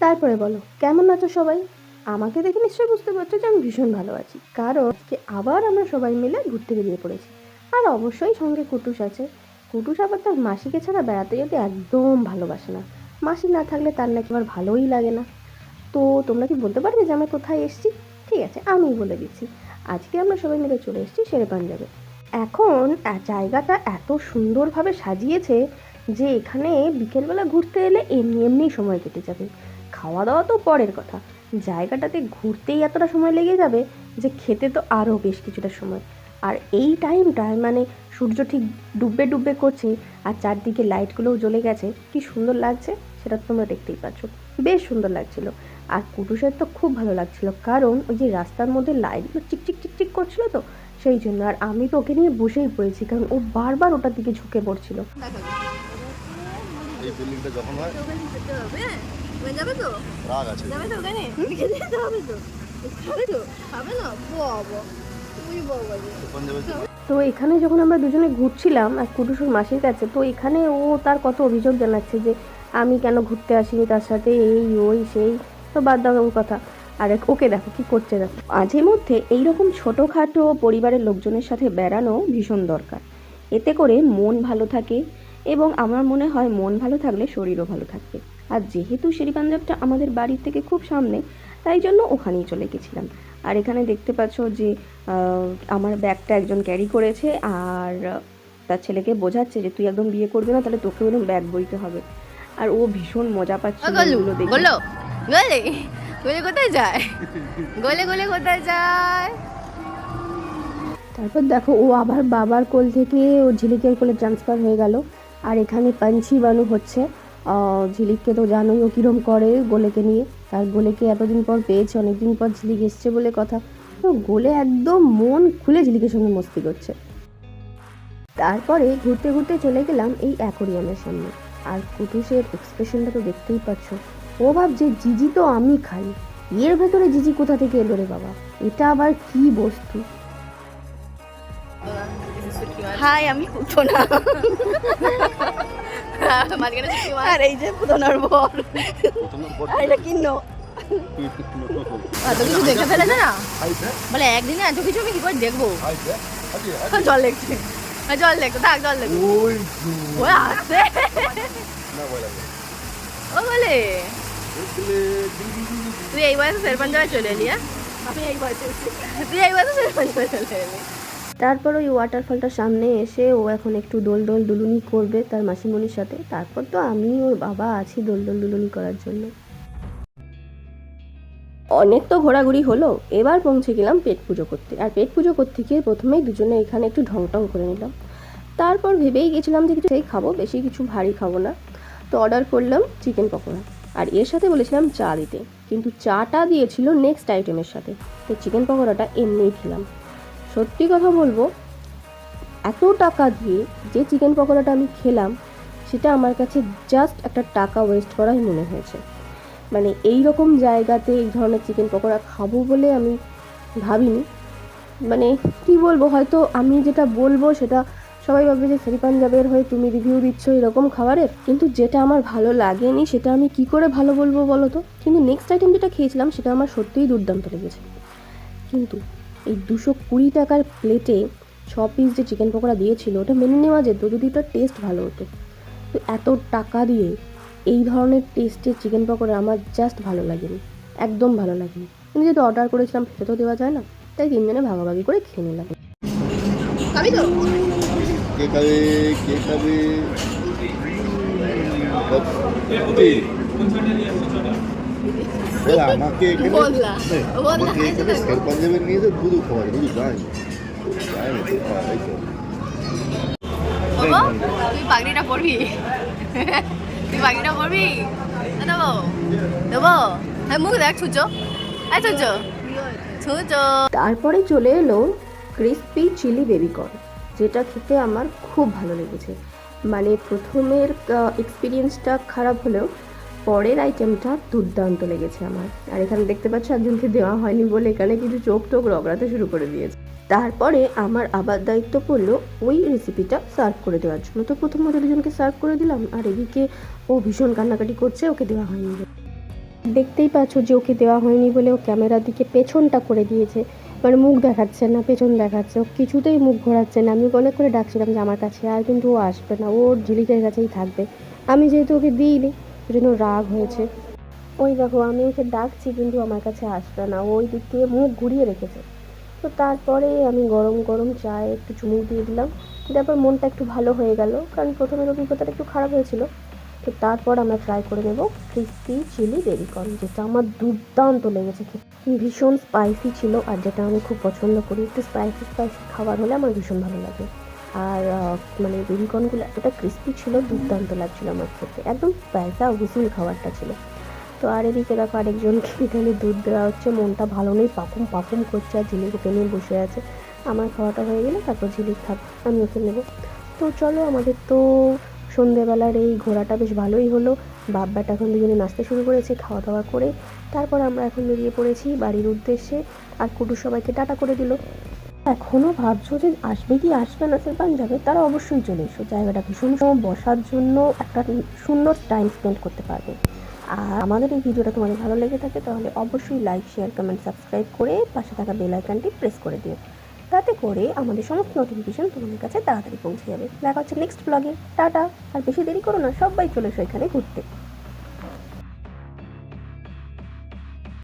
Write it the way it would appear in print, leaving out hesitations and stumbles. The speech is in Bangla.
তারপরে বলো কেমন আছো সবাই? আমাকে দেখে নিশ্চয়ই বুঝতে পারছো যে আমি ভীষণ ভালো আছি, কারণ আজকে আবার আমরা সবাই মিলে ঘুরতে বেরিয়ে পড়েছি। আর অবশ্যই সঙ্গে কুটুস আছে। কুটুস আবার তার মাসিকে ছাড়া বেড়াতে যেতে একদম ভালোবাসে না। মাসি না থাকলে তার নাকি আবার ভালোই লাগে না। তো তোমরা কি বলতে পারবে যে আমরা কোথায় এসেছি? ঠিক আছে, আমি বলে দিচ্ছি। আজকে আমরা সবাই মিলে চলে এসেছি শেরে পাঞ্জাবে। এখন জায়গাটা এত সুন্দরভাবে সাজিয়েছে যে এখানে বিকেলবেলা ঘুরতে এলে এমনি এমনি সময় কেটে যাবে। খাওয়া দাওয়া তো পরের কথা, জায়গাটাতে ঘুরতেই এতটা সময় লেগে যাবে যে খেতে তো আরও বেশ কিছুটা সময়। আর এই টাইমটায় মানে সূর্য ঠিক ডুববে ডুববে করছে, আর চারদিকে লাইটগুলোও জ্বলে গেছে, কি সুন্দর লাগছে সেটা তোমরা দেখতেই পাচ্ছ। বেশ সুন্দর লাগছিল। আর কুটুসের তো খুব ভালো লাগছিল, কারণ ওই যে রাস্তার মধ্যে লাইটগুলো চিকচিক চিকচিক করছিল তো সেই জন্য। আর আমি তো ওকে নিয়ে বসেই পড়েছি, কারণ ও বারবার ওটার দিকে ঝুঁকে পড়ছিল। এই বিল্ডিংটা যখন হয় যাবে তো রাগ আছে যাবে তো ওখানে খেতে যেতে হবে তো খাবে তো খাবে না বাবা তুমি বাবা তো এখানে যখন আমরা দুজনে ঘুরছিলাম আর কুটুসুর মাসির কাছে, তো এখানে ও তার কত অভিযোগ জানাচ্ছে যে আমি কেন ঘুরতে আসিনি তার সাথে, এই ওই সেই। তো বাদ দাও ওর কথা। আর ওকে দেখো কি করছে, দেখো। মাঝে মধ্যে এইরকম ছোটোখাটো পরিবারের লোকজনের সাথে বেড়ানো ভীষণ দরকার। এতে করে মন ভালো থাকে, এবং আমার মনে হয় মন ভালো থাকলে শরীরও ভালো থাকবে। আর যেহেতু শেরি পাঞ্জাবটা আমাদের বাড়ির থেকে খুব সামনে, তাই জন্য ওখানেই চলে গেছিলাম। আর এখানে দেখতে পাচ্ছ যে আমার ব্যাগটা একজন ক্যারি করেছে, আর তার ছেলেকে বোঝাচ্ছে যে তুই একদম বিয়ে করবি না, তাহলে তোকে ওরকম ব্যাগ বইতে হবে। আর ও ভীষণ মজা পাচ্ছে এগুলো দেখে। বলো গলে গলে কোথায় যায় গলে গলে কোথায় যায়। তারপর দেখো ও আবার বাবার কোল থেকে ও ঝিলিকের কোলে ট্রান্সফার হয়ে গেল। আর এখানে পাঞ্ছি বানু হচ্ছে। ঝিলিককে তো জানোই ও কীরকম করে গোলেকে নিয়ে। আর গোলেকে এতদিন পর পেয়েছে, অনেকদিন পর ঝিলিক এসছে বলে কথা। তো গোলে একদম মন খুলে ঝিলিকের সঙ্গে মস্তি করছে। তারপরে ঘুরতে ঘুরতে চলে গেলাম এই অ্যাকোরিয়ামের সামনে। আর কুটুসের এক্সপ্রেশনটা তো দেখতেই পাচ্ছ। ও ভাবছে জিজি তো আমি খাই, এর ভেতরে জিজি কোথা থেকে এলো রে বাবা, এটা আবার কি বস্তু। হাই আমি পুতনা আর এই যে পুতনার বর এটা কিনো এত কিছু দেখে ফেলেছে না, বলে একদিনে এত কিছু আমি কি করে দেখবো। জল দেখছে, জল দেখতো থাক, জল দেখতো ও আসছে ও বলে তুই এই বয়সে শের পাঞ্জাবে চলে এলি। আমি এই বয়সে তুই এই বয়সে শের পাঞ্জাবে চলে এলি। তারপর ওই ওয়াটারফলটার সামনে এসে ও এখন একটু দোল দোল দুলুনি করবে তার মাসিমণির সাথে। তারপর তো আমি ওর বাবা আছি দোল দোল দুলুনি করার জন্য। অনেক তো ঘোরাঘুরি হলো, এবার পৌঁছে গেলাম পেট পুজো করতে। আর পেট পুজো করতে গিয়ে প্রথমেই দুজনে এখানে একটু ঢং টং করে নিলাম। তারপর ভেবেই গেছিলাম যে কিছু সেই খাবো, বেশি কিছু ভারী খাবো না। তো অর্ডার করলাম চিকেন পকোড়া, আর এর সাথে বলেছিলাম চা দিতে, কিন্তু চাটা দিয়েছিল নেক্সট আইটেমের সাথে। তো চিকেন পকোড়াটা এমনিই খেলাম। সত্যি কথা বলবো, এত টাকা দিয়ে যে চিকেন পকোড়াটা আমি খেলাম সেটা আমার কাছে জাস্ট একটা টাকা ওয়েস্ট করাই মনে হয়েছে। মানে এই রকম জায়গাতে এই ধরনের চিকেন পকোড়া খাবো বলে আমি ভাবিনি। মানে কি বলবো, হয়তো আমি যেটা বলবো সেটা সবাই ভাববে যে শেরি পাঞ্জাবের হয়ে তুমি রিভিউ দিচ্ছ এরকম খাবারের, কিন্তু যেটা আমার ভালো লাগেনি সেটা আমি কি করে ভালো বলবো বলো তো। কিন্তু নেক্সট আইটেম যেটা খেয়েছিলাম সেটা আমার সত্যিই দুর্দান্ত লেগেছে। কিন্তু এই 220 টাকার প্লেটে 6 পিস যে চিকেন পকোড়া দিয়েছিল ওটা মেনে নেওয়া যেত যদি ওটার টেস্ট ভালো হতো। তো এত টাকা দিয়ে এই ধরনের টেস্টের চিকেন পকোড়া আমার জাস্ট ভালো লাগেনি, একদম ভালো লাগেনি। কিন্তু যেহেতু অর্ডার করেছিলাম ফেরতও দেওয়া যায় না, তাই তিনজনে ভাগাভাগি করে খেয়ে নিলাম। খাবি তো কে খাবে কে খাবে আমাকে শের পাঞ্জাবের নিয়ে তো দুধ খাওয়া দুধ যায় তুই পাগড়িটা পরবি তুই পাগড়িটা পরবি দেবো দেবো হ্যাঁ মুখ দেখ ছুচো ছুচো ছুচো। তারপরে চলে এলো ক্রিস্পি চিলি বেবিকর্ন, যেটা খেতে আমার খুব ভালো লেগেছে। মানে প্রথমের এক্সপিরিয়েন্সটা খারাপ হলেও পরের আইটেমটা দুর্দান্ত লেগেছে আমার। আর এখানে দেখতে পাচ্ছ একজনকে দেওয়া হয়নি বলে এখানে কিছু চোখ টোক রগড়াতে শুরু করে দিয়েছে। তারপরে আমার আবার দায়িত্ব পড়লো ওই রেসিপিটা সার্ভ করে দেওয়ার জন্য। তো প্রথম দুজনকে সার্ভ করে দিলাম, আর এদিকে ও ভীষণ কান্নাকাটি করছে, ওকে দেওয়া হয়নি। দেখতেই পাচ্ছ যে ওকে দেওয়া হয়নি বলে ও ক্যামেরার দিকে পেছনটা করে দিয়েছে, মানে মুখ দেখাচ্ছে না, পেছন দেখাচ্ছে, ও কিছুতেই মুখ ঘোরাচ্ছে না। আমি অনেক করে ডাকছিলাম যে আমার কাছে আর, কিন্তু ও আসবে না, ওর ঝিলিকের কাছেই থাকবে। আমি যেহেতু ওকে দিইনি ওই জন্য রাগ হয়েছে। ওই দেখো আমি ওকে ডাকছি কিন্তু আমার কাছে আসবে না, ওই দিক দিয়ে মুখ ঘুরিয়ে রেখেছে। তো তারপরে আমি গরম গরম চায়ে একটু চুমুক দিয়ে দিলাম, তারপর মনটা একটু ভালো হয়ে গেল, কারণ প্রথমের অভিজ্ঞতাটা একটু খারাপ হয়েছিল। তো তারপর আমরা ট্রাই করে নেব ক্রিস্পি চিলি বেবিকর্ন, যেটা আমার দুর্দান্ত লেগেছে খেতে, ভীষণ স্পাইসি ছিল, আর যেটা আমি খুব পছন্দ করি, একটু স্পাইসি স্পাইসি খাবার হলে আমার ভীষণ ভালো লাগে। আর মানে বেবিকর্নগুলো এতটা ক্রিস্পি ছিল, দুর্দান্ত লাগছিল আমার খেতে, একদম স্পাইসা হুসুল খাবারটা ছিল। তো আর এদিকে দেখো আরেকজনকে এখানে দুধ দেওয়া হচ্ছে, মনটা ভালো নেই, পাকুম পাকুম করছে, আর ঝিলিককে নিয়ে বসে আছে। আমার খাওয়াটা হয়ে গেলে তারপর ঝিলিক খাবে, আমি ওকে নেবো। তো চলো, আমাদের তো সন্ধেবেলার এই ঘোরাটা বেশ ভালোই হলো। বাব্বাটা এখন দুজনে নাচতে শুরু করেছে খাওয়া দাওয়া করে। তারপর আমরা এখন বেরিয়ে পড়েছি বাড়ির উদ্দেশ্যে, আর কুটু সবাইকে টাটা করে দিল। এখনও ভাবছো যে আসবে কি আসবে না সে পাঞ্জাবে, তারা অবশ্যই চলে এসো, জায়গাটা ভীষণ সময় বসার জন্য একটা সুন্দর টাইম স্পেন্ড করতে পারবে। আর আমাদের এই ভিডিওটা তোমাদের ভালো লেগে থাকে তাহলে অবশ্যই লাইক, শেয়ার, কমেন্ট, সাবস্ক্রাইব করে পাশে থাকা বেল আইকনটি প্রেস করে দিও, তাতে করে আমাদের সমস্ত নোটিফিকেশন তোমাদের কাছে তাড়াতাড়ি পৌঁছে যাবে। দেখা হচ্ছে নেক্সট ব্লগে, টাটা। আর বেশি দেরি করো না, সবাই চলে এসো এখানে ঘুরতে।